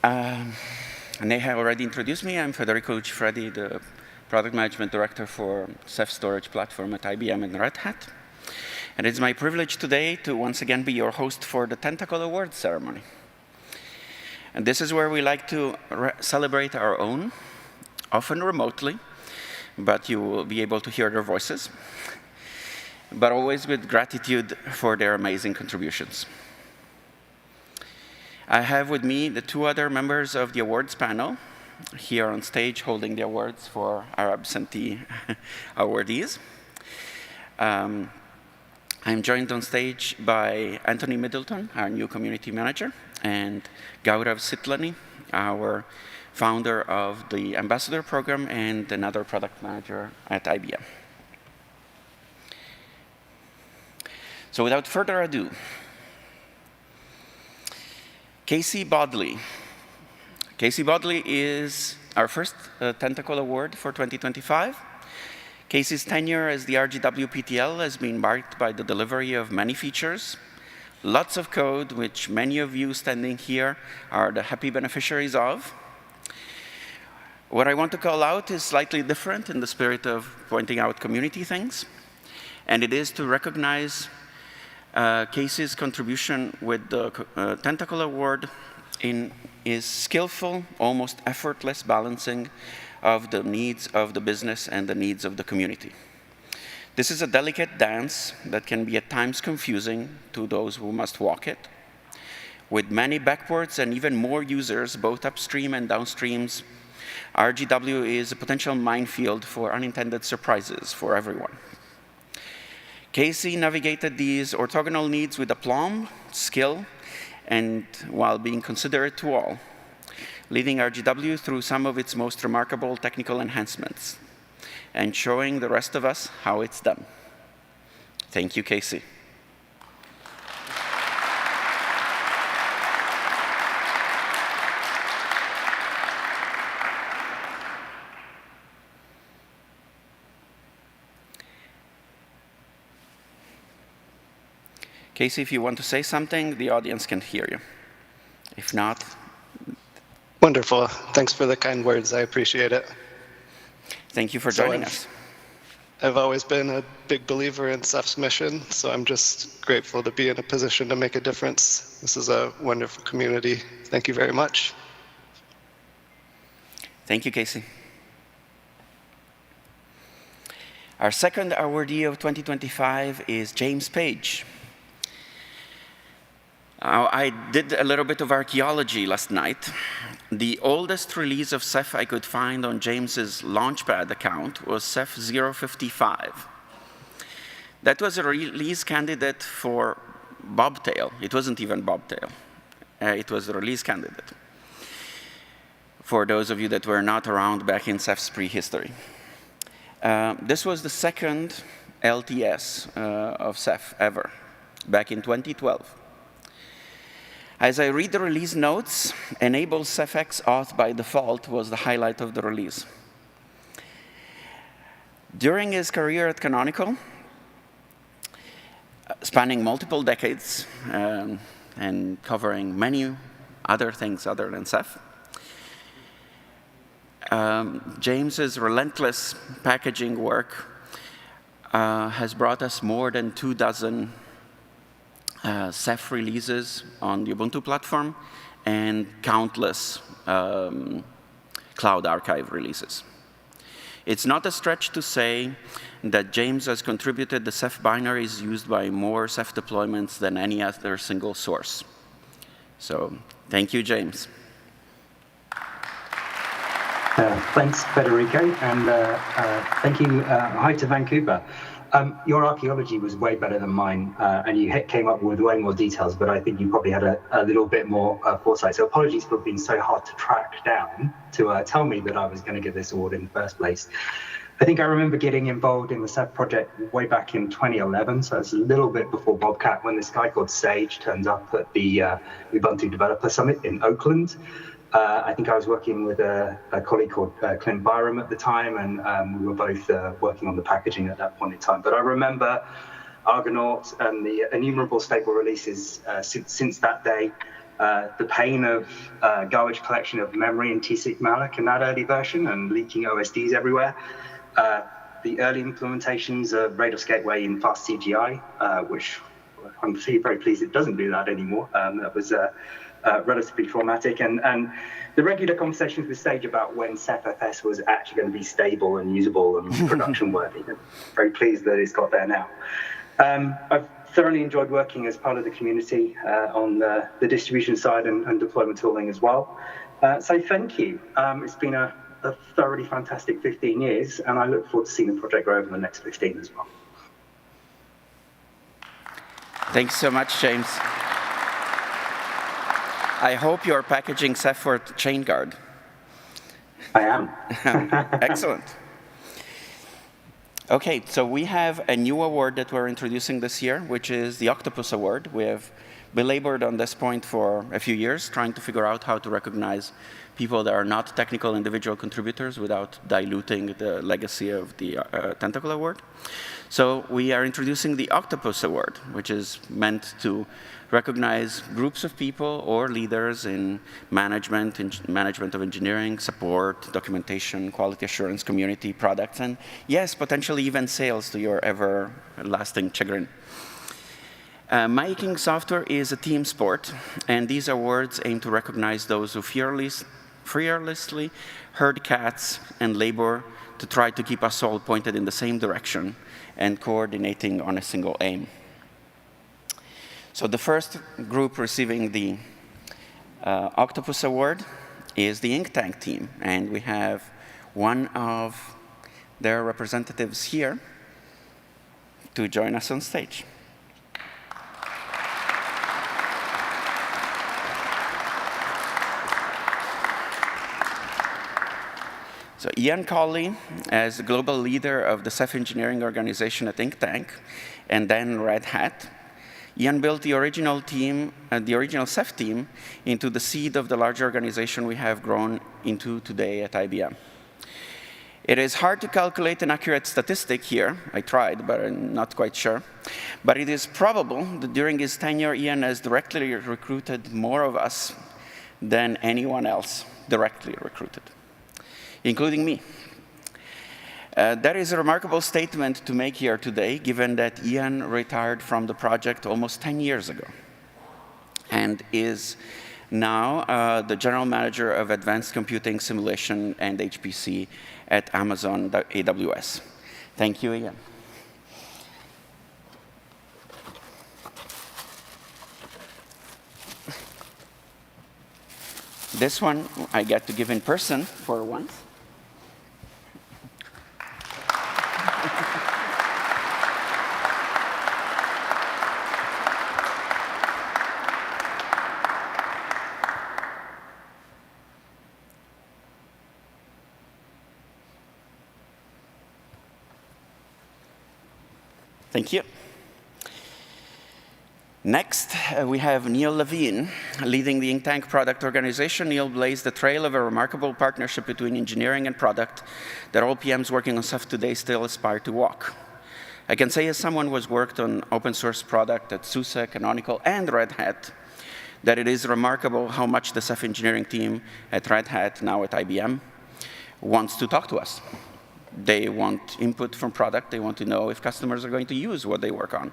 And they have already introduced me. I'm Federico Lucifredi, the Product Management Director for Ceph Storage Platform at IBM and Red Hat. And it's my privilege today to once again be your host for the Tentacle Awards ceremony. And this is where we like to celebrate our own, often remotely, but you will be able to hear their voices, but always with gratitude for their amazing contributions. I have with me the two other members of the awards panel here on stage holding the awards for our absentee awardees. I'm joined on stage by Anthony Middleton, our new community manager, and Gaurav Sitlani, our founder of the Ambassador Program and another product manager at IBM. So without further ado, Casey Bodley. Casey Bodley is our first Tentacle Award for 2025. Casey's tenure as the RGW PTL has been marked by the delivery of many features, lots of code, which many of you standing here are the happy beneficiaries of. What I want to call out is slightly different in the spirit of pointing out community things, and it is to recognize Casey's contribution with the Tentacle Award in his skillful, almost effortless balancing of the needs of the business and the needs of the community. This is a delicate dance that can be at times confusing to those who must walk it. With many backwards and even more users, both upstream and downstreams, RGW is a potential minefield for unintended surprises for everyone. Casey navigated these orthogonal needs with aplomb, skill, and while being considerate to all, leading RGW through some of its most remarkable technical enhancements and showing the rest of us how it's done. Thank you, Casey. Casey, if you want to say something, the audience can hear you. If not... Wonderful. Thanks for the kind words. I appreciate it. Thank you for joining us. I've always been a big believer in Ceph's mission, so I'm just grateful to be in a position to make a difference. This is a wonderful community. Thank you very much. Thank you, Casey. Our second awardee of 2025 is James Page. I did a little bit of archaeology last night. The oldest release of Ceph I could find on James's Launchpad account was Ceph 055. That was a release candidate for Bobtail. It wasn't even Bobtail. It was a release candidate, for those of you that were not around back in Ceph's prehistory. This was the second LTS of Ceph ever, back in 2012. As I read the release notes, enable CephX auth by default was the highlight of the release. During his career at Canonical, spanning multiple decades and covering many other things other than Ceph, James's relentless packaging work has brought us more than 24 Ceph releases on the Ubuntu platform and countless Cloud Archive releases. It's not a stretch to say that James has contributed the Ceph binaries used by more Ceph deployments than any other single source. So thank you, James. Thanks, Federico, and thank you. Hi to Vancouver. Your archaeology was way better than mine, and you came up with way more details, but I think you probably had a little bit more foresight. So apologies for being so hard to track down to tell me that I was going to get this award in the first place. I think I remember getting involved in the Ceph project way back in 2011, so it's a little bit before Bobcat, when this guy called Sage turns up at the Ubuntu Developer Summit in Oakland. I think I was working with a colleague called Clint Byram at the time, and we were both working on the packaging at that point in time. But I remember Argonaut and the innumerable stable releases since that day. the pain of garbage collection of memory in TSIG malloc in that early version and leaking OSDs everywhere. The early implementations of Rados Gateway in fast CGI, which I'm very pleased it doesn't do that anymore. That was relatively traumatic. And the regular conversations with Sage about when Ceph FS was actually going to be stable and usable and production worthy. I'm very pleased that it's got there now. I've thoroughly enjoyed working as part of the community on the distribution side and deployment tooling as well. So thank you. It's been a thoroughly fantastic 15 years, and I look forward to seeing the project grow over the next 15 as well. Thanks so much, James. I hope you're packaging Ceph for Chain Guard. I am. Excellent. Okay, so we have a new award that we're introducing this year, which is the Octopus Award. We have belabored on this point for a few years, trying to figure out how to recognize people that are not technical individual contributors without diluting the legacy of the Tentacle Award. So we are introducing the Octopus Award, which is meant to recognize groups of people or leaders in management of engineering, support, documentation, quality assurance, community, products, and yes, potentially even sales to your everlasting chagrin. Making software is a team sport, and these awards aim to recognize those who fearlessly herd cats and labor to try to keep us all pointed in the same direction and coordinating on a single aim. So the first group receiving the Octopus Award is the Ink Tank team, and we have one of their representatives here to join us on stage. So Ian Colley, as the global leader of the Ceph engineering organization at Ink Tank, and then Red Hat, Ian built the original team, the original Ceph team, into the seed of the larger organization we have grown into today at IBM. It is hard to calculate an accurate statistic here. I tried, but I'm not quite sure. But it is probable that during his tenure, Ian has directly recruited more of us than anyone else directly recruited, including me. That is a remarkable statement to make here today, given that Ian retired from the project almost 10 years ago and is now the general manager of advanced computing, simulation, and HPC at Amazon AWS. Thank you, Ian. This one I get to give in person for once. Thank you. Next, we have Neil Levine, leading the Ink Tank product organization. Neil blazed the trail of a remarkable partnership between engineering and product that all PMs working on Ceph today still aspire to walk. I can say, as someone who has worked on open source product at SUSE, Canonical, and Red Hat, that it is remarkable how much the Ceph engineering team at Red Hat, now at IBM, wants to talk to us. They want input from product. They want to know if customers are going to use what they work on.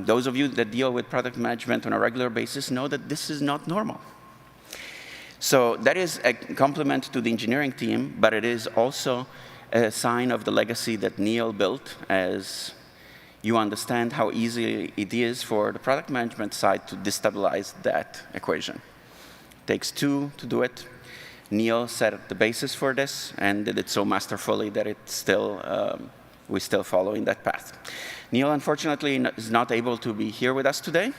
Those of you that deal with product management on a regular basis know that this is not normal. So that is a compliment to the engineering team, but it is also a sign of the legacy that Neil built, as you understand how easy it is for the product management side to destabilize that equation. It takes two to do it. Neil set the basis for this and did it so masterfully that we're still following that path. Neil, unfortunately, is not able to be here with us today,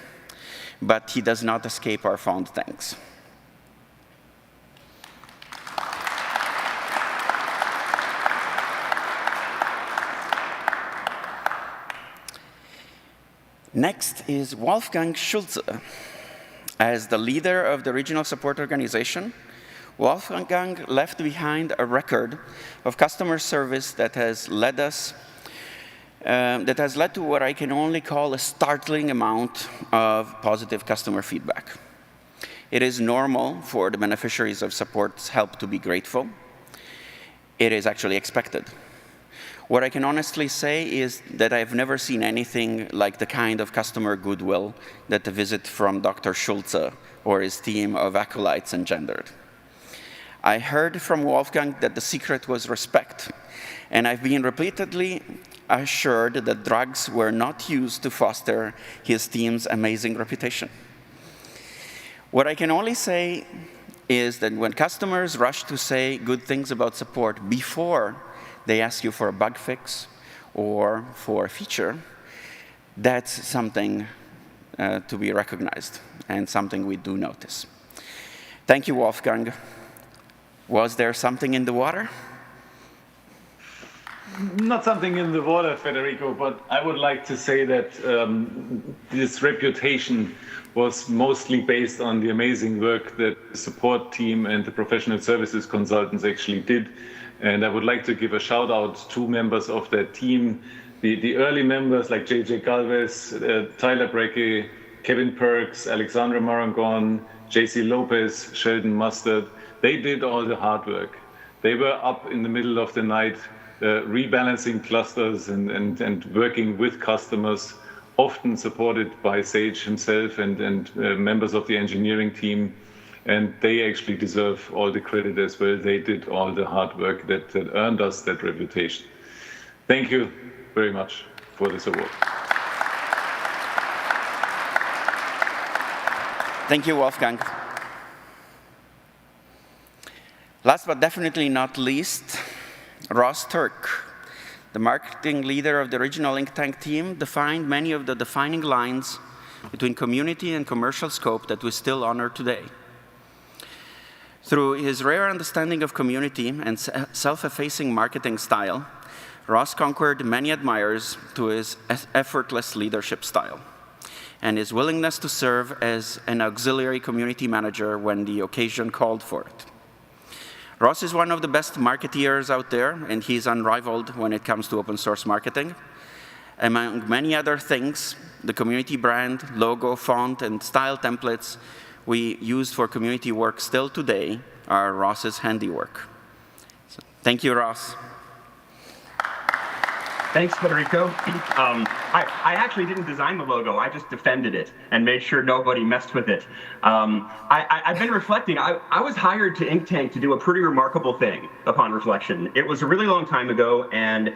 but he does not escape our fond thanks. Next is Wolfgang Schulze. As the leader of the regional support organization, Wolfgang left behind a record of customer service that has led to what I can only call a startling amount of positive customer feedback. It is normal for the beneficiaries of support's help to be grateful. It is actually expected. What I can honestly say is that I've never seen anything like the kind of customer goodwill that the visit from Dr. Schulze or his team of acolytes engendered. I heard from Wolfgang that the secret was respect, and I've been repeatedly assured that drugs were not used to foster his team's amazing reputation. What I can only say is that when customers rush to say good things about support before they ask you for a bug fix or for a feature, that's something to be recognized and something we do notice. Thank you, Wolfgang. Was there something in the water? Not something in the water, Federico, but I would like to say that this reputation was mostly based on the amazing work that the support team and the professional services consultants actually did. And I would like to give a shout out to members of that team, the early members like JJ Galvez, Tyler Brecke, Kevin Perks, Alexandra Marangon, JC Lopez, Sheldon Mustard. They did all the hard work. They were up in the middle of the night, rebalancing clusters and working with customers, often supported by Sage himself and members of the engineering team. And they actually deserve all the credit as well. They did all the hard work that earned us that reputation. Thank you very much for this award. Thank you, Wolfgang. Last but definitely not least, Ross Turk, the marketing leader of the original Ink Tank team, defined many of the defining lines between community and commercial scope that we still honor today. Through his rare understanding of community and self-effacing marketing style, Ross conquered many admirers to his effortless leadership style and his willingness to serve as an auxiliary community manager when the occasion called for it. Ross is one of the best marketeers out there, and he's unrivaled when it comes to open source marketing. Among many other things, the community brand, logo, font, and style templates we use for community work still today are Ross's handiwork. So, thank you, Ross. Thanks, Federico. I actually didn't design the logo. I just defended it and made sure nobody messed with it. I've been reflecting. I was hired to Ink Tank to do a pretty remarkable thing upon reflection. It was a really long time ago, and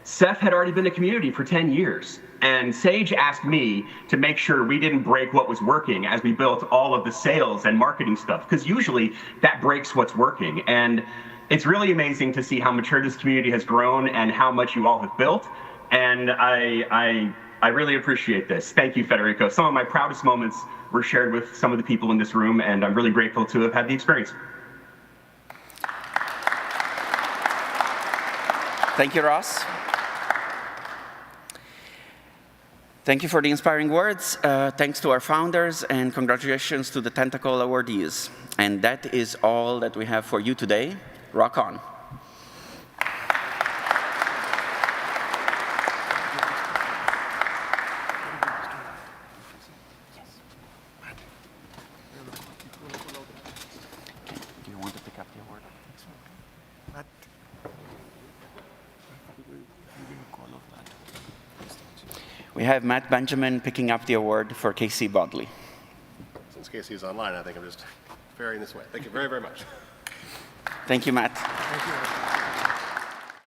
Ceph had already been a community for 10 years. And Sage asked me to make sure we didn't break what was working as we built all of the sales and marketing stuff, because usually that breaks what's working. And it's really amazing to see how mature this community has grown and how much you all have built. And I really appreciate this. Thank you, Federico. Some of my proudest moments were shared with some of the people in this room, and I'm really grateful to have had the experience. Thank you, Ross. Thank you for the inspiring words. Thanks to our founders, and congratulations to the Tentacle awardees. And that is all that we have for you today. Rock on. Do you want to pick up the award? We have Matt Benjamin picking up the award for Casey Bodley. Since Casey is online, I think I'm just ferrying this way. Thank you very, very much. Thank you, Matt. Thank you.